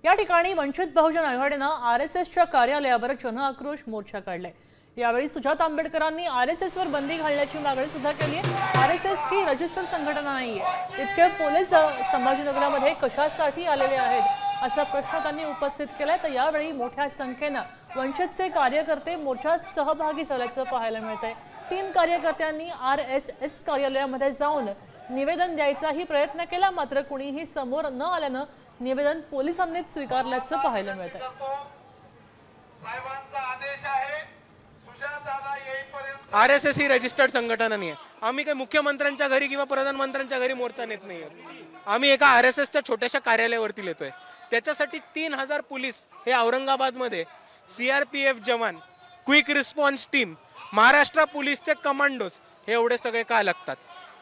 या ठिकाणी वंचित बहुजन आघाडीनं आरएसएसच्या कार्यालयावर जनआक्रोश मोर्चा काढलाय। यावेळी सुजात आंबेडकरांनी आरएसएसवर बंदी घालण्याची मागणी सुद्धा केली आहे। आरएसएस ही रजिस्टर्ड संघटना नाहीये। इतके पोलीस संभाजीनगरामध्ये कशासाठी आलेले आहेत असा प्रश्न त्यांनी उपस्थित केलाय। तर यावेळी मोठ्या संख्येने वंचितचे कार्यकर्ते मोर्चात सहभागी झाल्याचं पाहायला मिळतंय। 3 कार्यकर्त्यांनी आरएसएस कार्यालयामध्ये जाऊन निवेदन द्यायचाही प्रयत्न केला, मात्र कुणीही समोर न आल्यानं निवेदन पोलिसांनीच स्वीकारल्याचं पाहायला मिळतंय। आरएसएस ही रजिस्टर्ड संघटना नाही आहे। आम्ही काही मुख्यमंत्र्यांच्या घरी किंवा प्रधानमंत्र्यांच्या घरी मोर्चा नेत नाही आहोत। आम्ही एका आरएसएसच्या छोट्याशा कार्यालयावरती येतोय। त्याच्यासाठी 3000 पोलीस हे औरंगाबादमध्ये, CRPF jawan, quick response team, Maharashtra पोलीसचे कमांडोज हे एवढे सगळे का लागतात?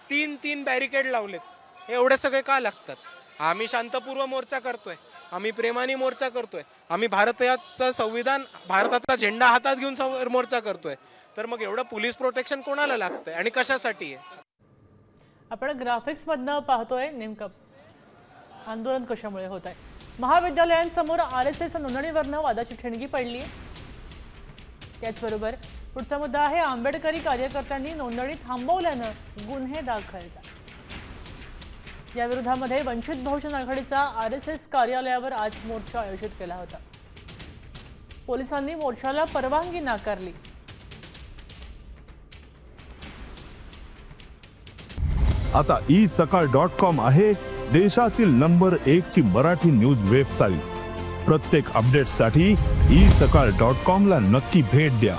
3 बॅरिकेड लावलेत, हे एवढे सगळे का लागतात? आम्ही शांतपूर्व मोर्चा करतोय, आम्ही प्रेमाने मोर्चा करतोय, आम्ही भारताचं संविधान, भारताचा झेंडा हातात घेऊन मोर्चा करतोय। तर मग एवढं पोलीस प्रोटेक्शन कोणाला लागतंय आणि कशासाठी आहे? आपण ग्राफिक्स मधनं पाहतोय नेमकं आंदोलन कशामुळे होत आहे। महाविद्यालयांसमोर आरएसएस नोंदणीवरनं वादाची ठिणगी पडली। त्याचबरोबर पुढचा मुद्दा आहे आंबेडकरी कार्यकर्त्यांनी नोंदणी थांबवल्यानं गुन्हे दाखल झाले। या विरोधामध्ये वंचित बहुजन आघाडीचा आरएसएस कार्यालयावर आज मोर्चा आयोजित केला होता। पोलिसांनी मोर्चाला परवानगी नाकारली। आता isakal.com आहे देशातील नंबर 1 ची मराठी न्यूज वेबसाईट। प्रत्येक अपडेटसाठी isakal.com ला नक्की भेट द्या।